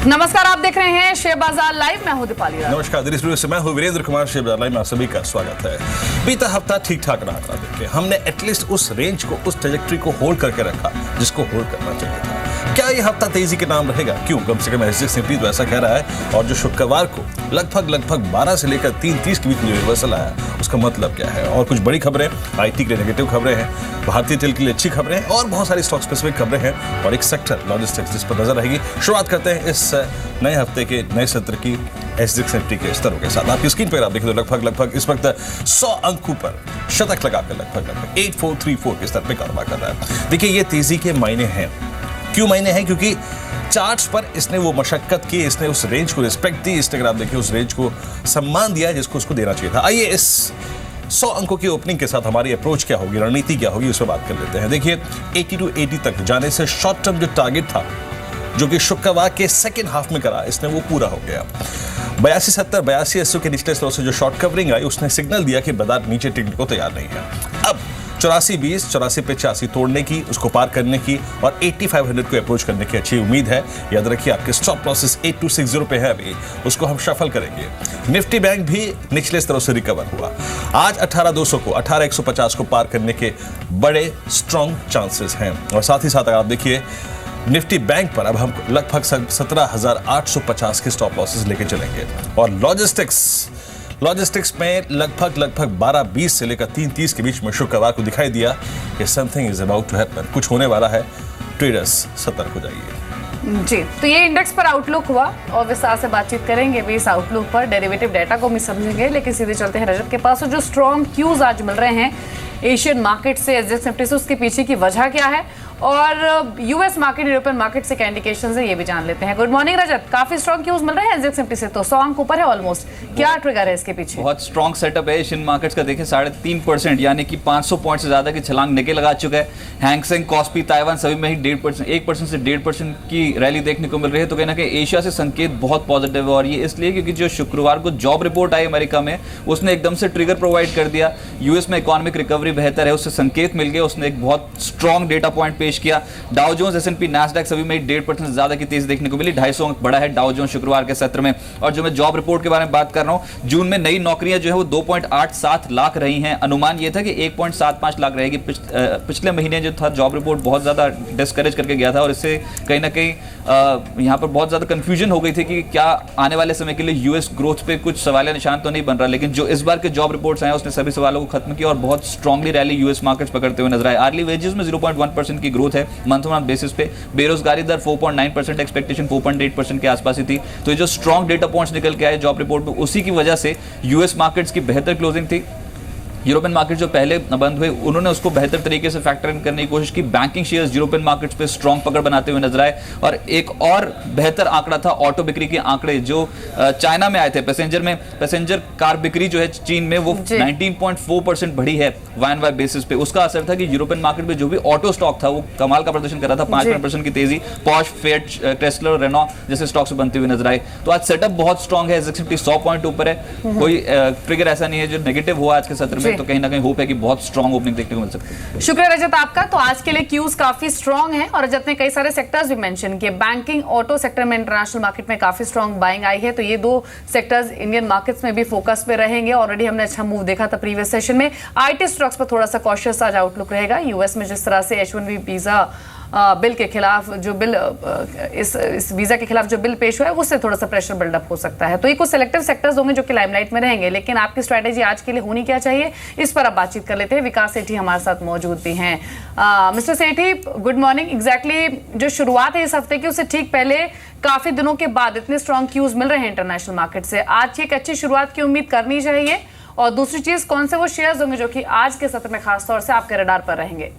नमस्कार, आप देख रहे हैं शेयर बाजार लाइव। मैं हूं दीपाली राज। नमस्कार, दिल्ली से मैं हूं वीरेंद्र कुमार। शेयर बाजार लाइव में आप सभी का स्वागत है। बीता हफ्ता ठीक ठाक रहा था। देखिए, हमने एटलीस्ट उस रेंज को, उस ट्रैजेक्टरी को होल्ड करके रखा जिसको होल्ड करना चाहिए था। क्या ये हफ्ता तेजी के नाम रहेगा? क्यों? कम से कम एसजेएक्स निफ्टी तो ऐसा कह रहा है। और जो शुक्रवार को लगभग 12 से लेकर 3:30 के बीच में जो रिवर्सल आया, उसका मतलब क्या है? और कुछ बड़ी खबरें, आईटी के लिए नेगेटिव खबरें हैं, भारतीय तेल के लिए अच्छी खबरें हैं और बहुत सारी स्टॉक स्पेसिफिक खबरें हैं और एक सेक्टर लॉजिस्टिक्स जिस पर नजर रहेगी। शुरुआत करते हैं इस नए हफ्ते के नए सत्र की एसजेएक्स निफ्टी के स्तरों के साथ। आपकी स्क्रीन पर आप देखें तो लगभग इस वक्त 100 अंकों पर शतक लगाकर लगभग 8434 के स्तर पर कारोबार कर रहा है। देखिए, ये तेजी के मायने हैं। क्यों मायने हैं? क्योंकि चार्ट्स पर इसने वो मशक्कत की, इसने उस रेंज को रिस्पेक्ट दी, इसने अगर आप देखिए उस रेंज को सम्मान दिया जिसको उसको देना चाहिए था। आइए इस 100 अंकों की ओपनिंग के साथ हमारी अप्रोच क्या होगी, रणनीति क्या होगी, उस पर बात कर लेते हैं। देखिए, 80 तक जाने से शॉर्ट टर्म जो टारगेट था, जो कि शुक्रवार के सेकेंड हाफ में करा, इसने वो पूरा हो गया। 82.70-82.80 के निचले स्तरों से जो शॉर्ट कवरिंग आई, उसने सिग्नल दिया कि बाजार नीचे टिकने को तैयार नहीं है। अब 84.20, 84.85 तोड़ने की, उसको पार करने की और 8500 को अप्रोच करने की अच्छी उम्मीद है। याद रखिए, आपके स्टॉप लॉसेस 8260 पे है अभी, उसको हम शफल करेंगे। निफ्टी बैंक भी निचले स्तरों से रिकवर हुआ। आज 18200 को, 18150 को पार करने के बड़े स्ट्रॉन्ग चांसेस हैं। और साथ ही साथ अगर आप देखिए निफ्टी बैंक पर अब हम लगभग 17,850 के स्टॉप लॉसेस लेके चलेंगे। और लॉजिस्टिक्स में लगभग 12:20 से लेकर 3:30 के बीच में शुक्रवार को दिखाई दिया कि something is about to happen, कुछ होने वाला है। ट्रेडर्स सतर्क हो जाइए। जी, तो ये इंडेक्स पर आउटलुक हुआ और विस्तार से बातचीत करेंगे भी इस आउटलुक पर। डेरिवेटिव डाटा को भी समझेंगे, लेकिन सीधे चलते हैं रजत के पास। और जो स्ट्रॉन्ग क्यूज आज मिल रहे हैं एशियन मार्केट से, एसजेएक्स निफ्टी से, उसके पीछे की वजह क्या है और यूएस मार्केट, यूरोपियन मार्केट से क्या इंडिकेशंस है, ये भी जान लेते हैं। गुड मॉर्निंग रजत, काफी स्ट्रॉन्ग क्यूज मिल रहे हैं एसजेएक्स निफ्टी से, तो 100 अंक ऊपर है ऑलमोस्ट। क्या ट्रिगर है इसके पीछे? बहुत स्ट्रॉन्ग सेटअप है एशियन मार्केट्स का। देखिए, 3.5% यानी कि 500 पॉइंट से ज्यादा की छलांग निकल लगा चुका है। हैंगसेंग, कॉस्पी, ताइवान सभी में ही 1% से 1.5% की रैली देखने को मिल रही है। तो कहीं ना कहीं एशिया से संकेत बहुत पॉजिटिव है। और ये इसलिए क्योंकि जो शुक्रवार को जॉब रिपोर्ट आई अमेरिका में, उसने एकदम से ट्रिगर प्रोवाइड कर दिया। यूएस में इकोनॉमिक रिकवरी बेहतर है, उससे संकेत मिल गया, उसने एक बहुत स्ट्रॉन्ग डेटा पॉइंट पेश किया। डाउ जोन्स, एसएनपी, नैस्डैक सभी में 1.5% से ज्यादा की तेजी देखने को मिली। 250 अंक बढ़ा है डाउ जोन्स शुक्रवार के सत्र में। और जो मैं जॉब रिपोर्ट के बारे में बात कर रहा हूं, जून में नई नौकरियां जो है वो 2.87 लाख रही हैं। अनुमान ये था कि 1.75 लाख रहेगी। पिछले महीने जो था जॉब रिपोर्ट बहुत ज्यादा डिस्करेज करके गया था और इससे कहीं ना कहीं यहां पर बहुत ज्यादा कंफ्यूजन हो गई थी कि क्या आने वाले समय के लिए यूएस ग्रोथ पे कुछ सवालिया निशान तो नहीं बन रहा। लेकिन जो इस बार के जॉब रिपोर्ट्स आए, उसने सभी सवालों को खत्म किया और बहुत स्ट्रांगली रैली यूएस मार्केट्स पकड़ते हुए नजर आए। अर्ली वेजेस में 0.1% की ग्रोथ है मंथ ऑन बेसिस पे। बेरोजगारी दर 4.9%, एक्सपेक्टेशन 4.8% के आसपास ही थी। तो ये जो स्ट्रॉन्ग डेटा पॉइंट्स निकल के आए जॉब रिपोर्ट में, उसी की वजह से यूएस मार्केट्स की बेहतर क्लोजिंग थी। यूरोपियन मार्केट जो पहले बंद हुए, उन्होंने उसको बेहतर तरीके से फैक्टर इन करने की कोशिश की। बैंकिंग शेयर्स यूरोपियन मार्केट्स पे स्ट्रॉन्ग पकड़ बनाते हुए नजर आए। और एक और बेहतर आंकड़ा था ऑटो बिक्री के आंकड़े जो चाइना में आए थे। पैसेंजर कार बिक्री जो है चीन में, वो 19.4% बढ़ी है वाई बेसिस पे। उसका असर था कि यूरोपियन मार्केट में जो भी ऑटो स्टॉक था वो कमाल का प्रदर्शन कर रहा था। 5% की तेजी पॉर्श, फिएट, टेस्ला, रेनॉ जैसे स्टॉक्स बनते हुए नजर आए। तो आज सेटअप बहुत स्ट्रॉन्ग है। एसजेएक्स निफ्टी 100 पॉइंट ऊपर है। कोई ट्रिगर ऐसा नहीं है जो नेगेटिव हुआ आज के सत्र में। तो कहीं ना कहीं होप है कि बहुत स्ट्रॉन्ग ओपनिंग देखने को मिल सकती है। शुक्रिया रजत आपका। तो आज के लिए क्यूज काफी स्ट्रॉन्ग है और रजत ने कई सारे सेक्टर्स भी मेंशन किए। बैंकिंग, ऑटो सेक्टर में इंटरनेशनल मार्केट में काफी स्ट्रॉन्ग बाइंग आई है, तो ये दो सेक्टर्स इंडियन मार्केट्स में भी फोकस पे रहेंगे। ऑलरेडी हमने अच्छा मूव देखा था प्रीवियस सेशन में। आईटी स्टॉक्स पर थोड़ा सा कॉशियस आज आउटलुक रहेगा। यूएस में जिस तरह से H1B वीजा बिल के खिलाफ जो बिल, इस वीजा के खिलाफ जो बिल पेश हुआ है, उससे थोड़ा सा प्रेशर बिल्डअप हो सकता है। तो ये कुछ सिलेक्टिव सेक्टर्स होंगे जो कि लाइमलाइट में रहेंगे। लेकिन आपकी स्ट्रैटेजी आज के लिए होनी क्या चाहिए, इस पर अब बातचीत कर लेते हैं। विकास सेठी हमारे साथ मौजूद भी हैं। मिस्टर सेठी, गुड मॉर्निंग। एग्जैक्टली जो शुरुआत है इस हफ्ते की, उससे ठीक पहले काफी दिनों के बाद इतने स्ट्रॉन्ग क्यूज मिल रहे हैं इंटरनेशनल मार्केट से। आज की एक अच्छी शुरुआत की उम्मीद करनी चाहिए। और दूसरी चीज, कौन से वो शेयर्स होंगे जो कि आज के सत्र में खासतौर से आपके रडार पर रहेंगे?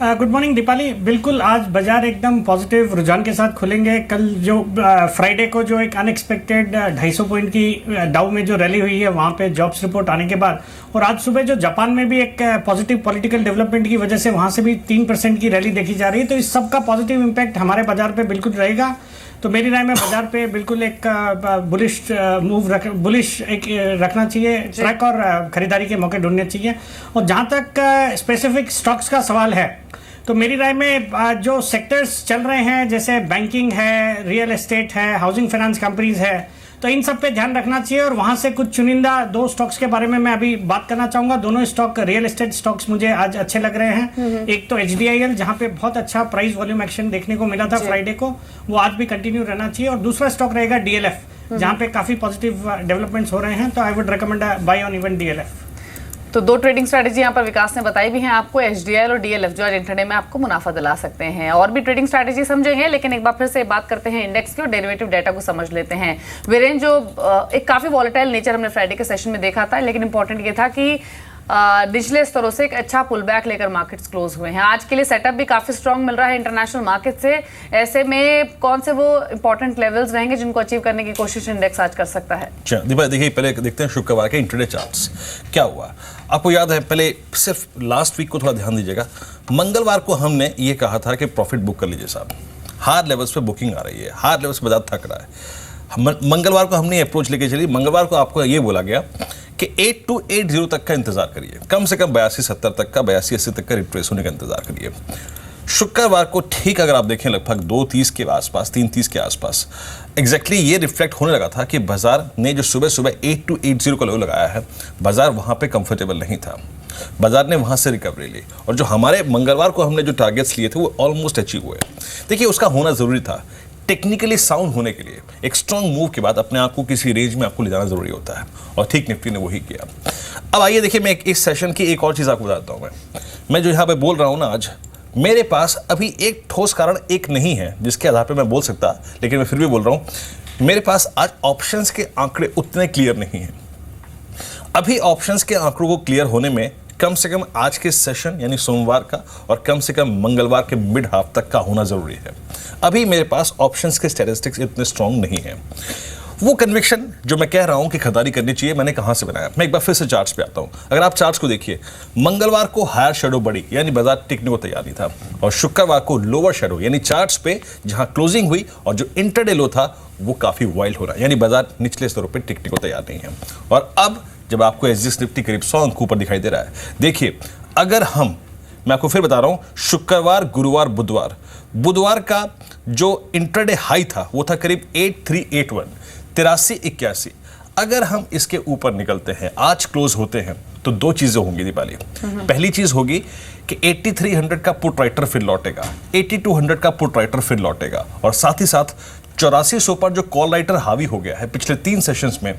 Good morning Deepali. बिल्कुल, आज बाजार एकदम पॉजिटिव रुझान के साथ खुलेंगे। कल जो फ्राइडे को जो एक अनएक्सपेक्टेड 250 पॉइंट की डाउ में जो रैली हुई है, वहाँ पे जॉब्स रिपोर्ट आने के बाद, और आज सुबह जो जापान में भी एक पॉजिटिव पॉलिटिकल डेवलपमेंट की वजह से वहाँ से भी 3% की रैली देखी जा रही है। तो इस सब का पॉजिटिव इम्पैक्ट हमारे बाजार पे बिल्कुल रहेगा। तो मेरी राय में बाजार पे बिल्कुल एक बुलिश रखना चाहिए ट्रैक और खरीदारी के मौके ढूंढने चाहिए। और जहाँ तक स्पेसिफिक स्टॉक्स का सवाल है, तो मेरी राय में जो सेक्टर्स चल रहे हैं जैसे बैंकिंग है, रियल एस्टेट है, हाउसिंग फाइनेंस कंपनीज है, तो इन सब पे ध्यान रखना चाहिए। और वहाँ से कुछ चुनिंदा 2 स्टॉक्स के बारे में मैं अभी बात करना चाहूँगा। दोनों स्टॉक रियल एस्टेट स्टॉक्स मुझे आज अच्छे लग रहे हैं। एक तो HDIL, जहाँ पे बहुत अच्छा प्राइस वॉल्यूम एक्शन देखने को मिला था फ्राइडे को, वो आज भी कंटिन्यू रहना चाहिए। और दूसरा स्टॉक रहेगा DLF, जहाँ पे काफ़ी पॉजिटिव डेवलपमेंट्स हो रहे हैं, तो I would recommend buy on even DLF। तो 2 ट्रेडिंग स्ट्रैटेजी यहाँ पर विकास ने बताई भी हैं आपको, HDIL और DLF, जो आज इंटरडे में आपको मुनाफा दिला सकते हैं। और भी ट्रेडिंग स्ट्रैटेजी समझेंगे, लेकिन एक बार फिर से बात करते हैं इंडेक्स की और डेरिवेटिव डाटा को समझ लेते हैं। वीरेन, जो एक काफ़ी वॉलेटाइल नेचर हमने फ्राइडे के सेशन में देखा था, लेकिन इंपॉर्टेंट ये था कि निचले स्तरों से एक अच्छा पुल बैक लेकर मार्केट्स क्लोज हुए हैं। आज के लिए सेटअप भी काफी स्ट्रांग मिल रहा है इंटरनेशनल मार्केट से। ऐसे में कौन से वो इंपॉर्टेंट लेवल्स रहेंगे जिनको अचीव करने की कोशिश इंडेक्स आज कर सकता है? दीपा, देखिए पहले देखते हैं शुक्रवार के इंट्राडे चार्ट्स क्या हुआ। आपको याद है, पहले सिर्फ लास्ट वीक को थोड़ा ध्यान दीजिएगा। मंगलवार को हमने ये कहा था कि प्रॉफिट बुक कर लीजिए साहब, हार्ड लेवल्स पे बुकिंग आ रही है, हार्ड लेवल्स पे बाजार थक रहा है। मंगलवार को हमने अप्रोच लेके चली। मंगलवार को आपको ये बोला गया कि 8280 तक का इंतजार करिए, कम से कम 8270 तक का, 8280 तक का रिट्रेस होने का इंतजार करिए। शुक्रवार को ठीक अगर आप देखें लगभग 2:30 के आसपास, 3:30 के आसपास एग्जैक्टली ये रिफ्लेक्ट होने लगा था कि बाजार ने जो सुबह सुबह 8280 का लो लगाया है, बाजार वहां पे कंफर्टेबल नहीं था, बाजार ने वहां से रिकवरी ली। और जो हमारे मंगलवार को हमने जो टारगेट्स लिए थे वो ऑलमोस्ट अचीव हुए। देखिए, उसका होना जरूरी था। टेक्निकली साउंड होने के लिए एक स्ट्रॉन्ग मूव के बाद अपने आप को किसी रेंज में आपको ले जाना जरूरी होता है, और ठीक निफ्टी ने वही किया। अब आइए देखिए, मैं इस सेशन की एक और चीज आपको बताता हूं। मैं जो यहां पे बोल रहा हूं ना, आज मेरे पास अभी एक ठोस कारण एक नहीं है जिसके आधार पे मैं बोल सकता, लेकिन मैं फिर भी बोल रहा हूं। मेरे पास आज ऑप्शंस के आंकड़े उतने क्लियर नहीं हैं। अभी ऑप्शंस के आंकड़ों को क्लियर होने में कम से कम आज के सेशन यानी सोमवार का और कम से कम मंगलवार के मिड हाफ तक का होना जरूरी है। अभी मेरे पास ऑप्शंस के स्टैटिस्टिक्स इतने स्ट्रांग नहीं है। वो कन्विक्शन जो मैं कह रहा हूं कि खरीदारी करनी चाहिए, मैंने कहां से बनाया? मैं एक बार फिर से चार्ट्स पे आता हूं। अगर आप चार्ट्स को देखिए, मंगलवार को हायर शेडो बढ़ी यानी बाजार टिकने को तैयार नहीं था, और शुक्रवार को लोअर शेडो यानी चार्ट्स पे जहां क्लोजिंग हुई और जो इंटरडे लो था वो काफी वाइल्ड हो रहा है, यानी बाजार निचले स्तरों पर टिकने को तैयार नहीं है। और अब जब आपको एसजीएक्स निफ्टी करीब 100 अंक ऊपर दिखाई दे रहा है, देखिए अगर मैं आपको फिर बता रहा हूं, शुक्रवार, गुरुवार, बुधवार का जो इंट्राडे हाई था वो था करीब 8381, 8381। अगर हम इसके ऊपर निकलते हैं, आज क्लोज होते हैं, तो 2 चीजें होंगी दीपाली। पहली चीज होगी कि 8300 का पुट राइटर फिर लौटेगा, 8200 का पुट राइटर फिर लौटेगा, और साथ ही साथ 8400 पर जो कॉल राइटर हावी हो गया है पिछले 3 सेशंस में,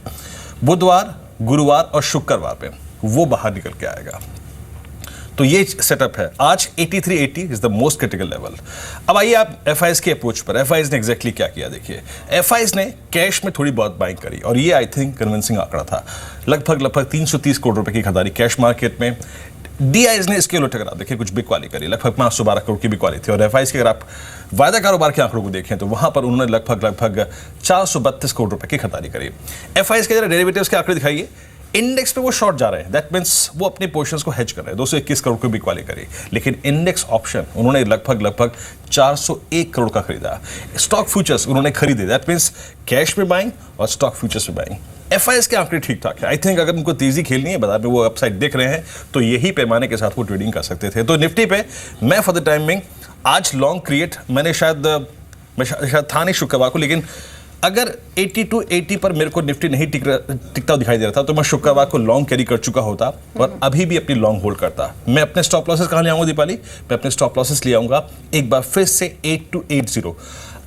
बुधवार, गुरुवार और शुक्रवार पे, वो बाहर निकल के आएगा। तो ये सेटअप है। आज 8380 is the most critical level. अब आइए आप एफआईएस के अप्रोच पर। एफआईएस ने एग्जैक्टली क्या किया देखिए। एफआईएस ने कैश में थोड़ी बहुत बाइंग करी, और ये आई थिंक कन्विंसिंग आंकड़ा था। लगभग 330 करोड़ रुपए की खरीदारी कैश मार्केट में। डीआईएस ने इसके उलट अगर देखिए कुछ बिग वाली करी, लगभग 512 करोड़ की बिग वाली थी। और एफआईएस के अगर आप वायदा कारोबार के आंकड़ों को देखें तो वहां पर उन्होंने लगभग 432 करोड़ रुपए की खरीदारी करी। एफआईएस के जरा डेरिवेटिव्स के आंकड़े दिखाइए। इंडेक्स पे वो शॉर्ट जा रहे हैं, दैट मीन्स वो अपने पोजीशंस को हेज कर रहे हैं। 221 करोड़ की बिग वाली करी, लेकिन इंडेक्स ऑप्शन उन्होंने लगभग 401 करोड़ का खरीदा। स्टॉक फ्यूचर्स उन्होंने खरीदे, दैट मीन्स कैश में बाइंग और स्टॉक फ्यूचर्स में बाइंग। एफआईएस के आंकड़े ठीक ठाक है। आई थिंक अगर उनको तेजी खेलनी है, बाजार में वो अपसाइड देख रहे हैं, तो यही पैमाने के साथ वो ट्रेडिंग कर सकते थे। तो निफ्टी पे मैं फॉर द टाइमिंग आज लॉन्ग क्रिएट मैंने शायद था नहीं शुक्रवार को, लेकिन अगर 8280 पर मेरे को निफ्टी नहीं टिकता दिखाई दे रहा था तो मैं शुक्रवार को लॉन्ग कैरी कर चुका होता और अभी भी अपनी लॉन्ग होल्ड करता। मैं अपने स्टॉप लॉसेस कहां ले आऊंगा दीपाली? मैं अपने स्टॉप लॉसेस ले आऊंगा एक बार फिर से 8280।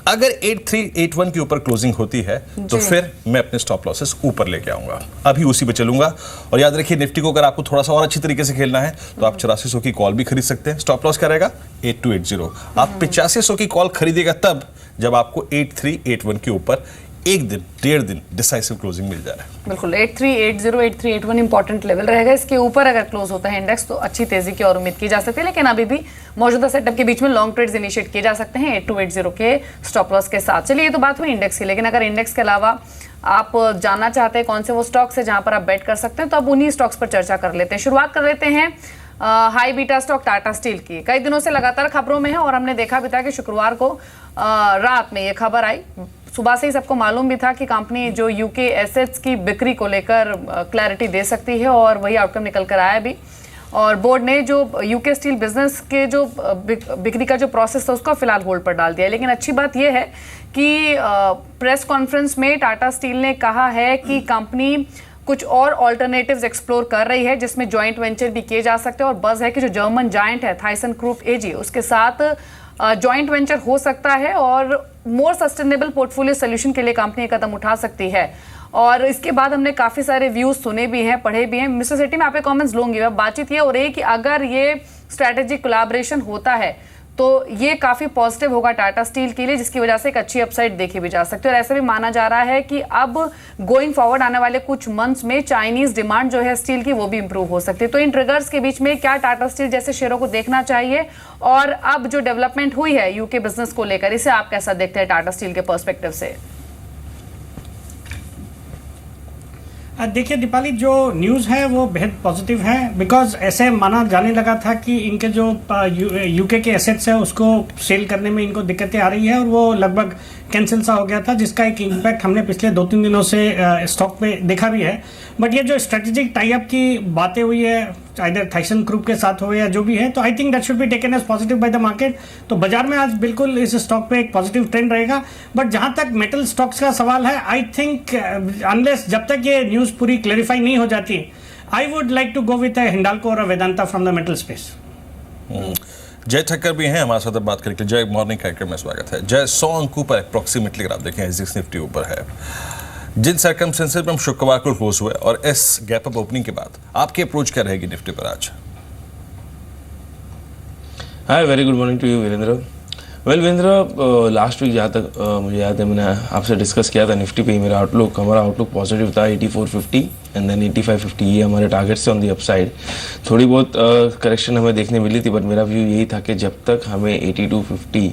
अगर 8381 के ऊपर क्लोजिंग होती है तो फिर मैं अपने स्टॉप लॉसेस ऊपर लेके आऊंगा, अभी उसी पे चलूंगा। और याद रखिए, निफ्टी को अगर आपको थोड़ा सा और अच्छी तरीके से खेलना है तो आप 8400 की कॉल भी खरीद सकते हैं। स्टॉप लॉस क्या रहेगा? 8280। आप 8500 की कॉल खरीदेगा तब जब आपको 8381 के ऊपर एक दिन, 1.5 दिन डिसाइसिव क्लोजिंग मिल जाए। बिल्कुल 8380, 8381 इंपॉर्टेंट लेवल रहेगा। इसके ऊपर अगर क्लोज होता है इंडेक्स तो अच्छी तेजी की और उम्मीद की जा सकती है, लेकिन अभी भी मौजूदा सेटअप के बीच में लॉन्ग ट्रेड्स इनिशिएट किए जा सकते हैं 8280 के स्टॉप लॉस के साथ। चलिए, ये तो बात हुई इंडेक्स की, लेकिन अगर इंडेक्स के अलावा आप जानना चाहते हैं कौन से वो स्टॉक्स है जहां पर आप बेट कर सकते हैं, तो अब उन्हीं स्टॉक्स पर चर्चा कर लेते हैं। शुरुआत कर लेते हैं high beta stock Tata steel की। कई दिनों से लगातार खबरों में है और हमने देखा भी था कि शुक्रवार को रात में ये खबर आई। सुबह से ही सबको मालूम भी था कि कंपनी जो यूके एसेट्स की बिक्री को लेकर क्लैरिटी दे सकती है और वही आउटकम निकल कर आया भी। और बोर्ड ने जो यूके स्टील बिजनेस के जो बिक्री का जो प्रोसेस था उसको फिलहाल होल्ड पर डाल दिया। लेकिन अच्छी बात यह है कि प्रेस कॉन्फ्रेंस में टाटा स्टील ने कहा है कि कंपनी कुछ और ऑल्टरनेटिव्स एक्सप्लोर कर रही है जिसमें जॉइंट वेंचर भी किए जा सकते हैं, और बज़ है कि जो जर्मन जायंट है थाइसन ग्रुप एजी उसके साथ जॉइंट वेंचर हो सकता है और मोर सस्टेनेबल पोर्टफोलियो सोल्यूशन के लिए कंपनी कदम उठा सकती है। और इसके बाद हमने काफी सारे व्यूज सुने भी हैं, पढ़े भी हैं। मिस्टर सेठी, मैं आपके कमेंट्स लूंगी। अब बातचीत ये हो रही है कि अगर ये स्ट्रैटेजिक कोलैबोरेशन होता है तो ये काफी पॉजिटिव होगा टाटा स्टील के लिए, जिसकी वजह से एक अच्छी अपसाइड देखी भी जा सकती है। और ऐसा भी माना जा रहा है कि अब गोइंग फॉरवर्ड आने वाले कुछ मंथ्स में चाइनीज डिमांड जो है स्टील की वो भी इंप्रूव हो सकती है। तो इन ट्रिगर्स के बीच में क्या टाटा स्टील जैसे शेयरों को देखना चाहिए, और अब जो डेवलपमेंट हुई है यूके बिजनेस को लेकर, इसे आप कैसा देखते हैं टाटा स्टील के पर्सपेक्टिव से? देखिए दीपाली, जो न्यूज़ है वो बेहद पॉजिटिव है, बिकॉज ऐसे माना जाने लगा था कि इनके जो यूके के एसेट्स है उसको सेल करने में इनको दिक्कतें आ रही है और वो लगभग कैंसिल सा हो गया था, जिसका एक इम्पैक्ट हमने पिछले 2-3 दिनों से स्टॉक पे देखा भी है। बट ये जो स्ट्रेटेजिक टाई अप की बातें हुई है आइदर थाइसन ग्रुप के साथ हो या जो भी है, तो I think that should be taken as positive by the market. तो बाजार में आज बिल्कुल इस स्टॉक पे एक पॉजिटिव ट्रेंड रहेगा। बट जहां तक मेटल स्टॉक्स का सवाल है, आई थिंक अनलेस जब तक ये न्यूज़ पूरी क्लैरिफाई नहीं हो जाती, I would like to go with Hindalco और Vedanta from the metal space. Jay Thakkar भी हैं हमारे साथ बात करके। जय, मॉर्निंग कार्यक्रम में स्वागत है। जय, 100 अंकों पर अप्रोक्सीमेटली अगर आप देखें एसजीएक्स निफ्टी ऊपर है। जिन सर्कमस्टेंसेस में हम शुक्रवार को क्लोज हुए और इस गैप अप ओपनिंग के बाद आपकी अप्रोच क्या रहेगी निफ्टी पर आज? Hi, very good morning to you Virendra. Well Virendra, last week जहाँ तक मुझे याद है मैंने आपसे डिस्कस किया था निफ्टी पे मेरा हमारा आउटलुक पॉजिटिव था 8450 एंड देन 8550, ये हमारे टारगेट्स थे ऑन दी अपसाइड। थोड़ी बहुत करेक्शन हमें देखने मिली थी, बट मेरा व्यू यही था कि जब तक हमें 8250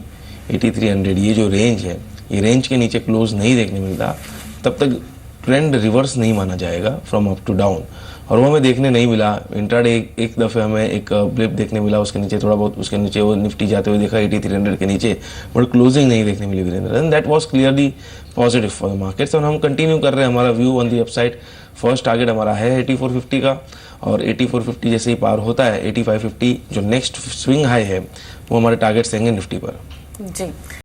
8300 ये जो रेंज है, ये रेंज के नीचे क्लोज नहीं देखने मिलता, तब तक ट्रेंड रिवर्स नहीं माना जाएगा फ्रॉम अप टू डाउन। और वो हमें देखने नहीं मिला। इंट्राडे एक दफ़े हमें एक ब्लिप देखने मिला, उसके नीचे थोड़ा बहुत, उसके नीचे वो निफ्टी जाते हुए देखा 8300 के नीचे, बट क्लोजिंग नहीं देखने मिली Virendra, and that was clearly positive for the markets. और हम कंटिन्यू कर रहे हैं हमारा view on the upside. First target हमारा है 8450 का, और 8450 जैसे ही पार होता है 8550 जो नेक्स्ट स्विंग हाई है वो हमारे टारगेट्स रहेंगे निफ्टी पर। जी।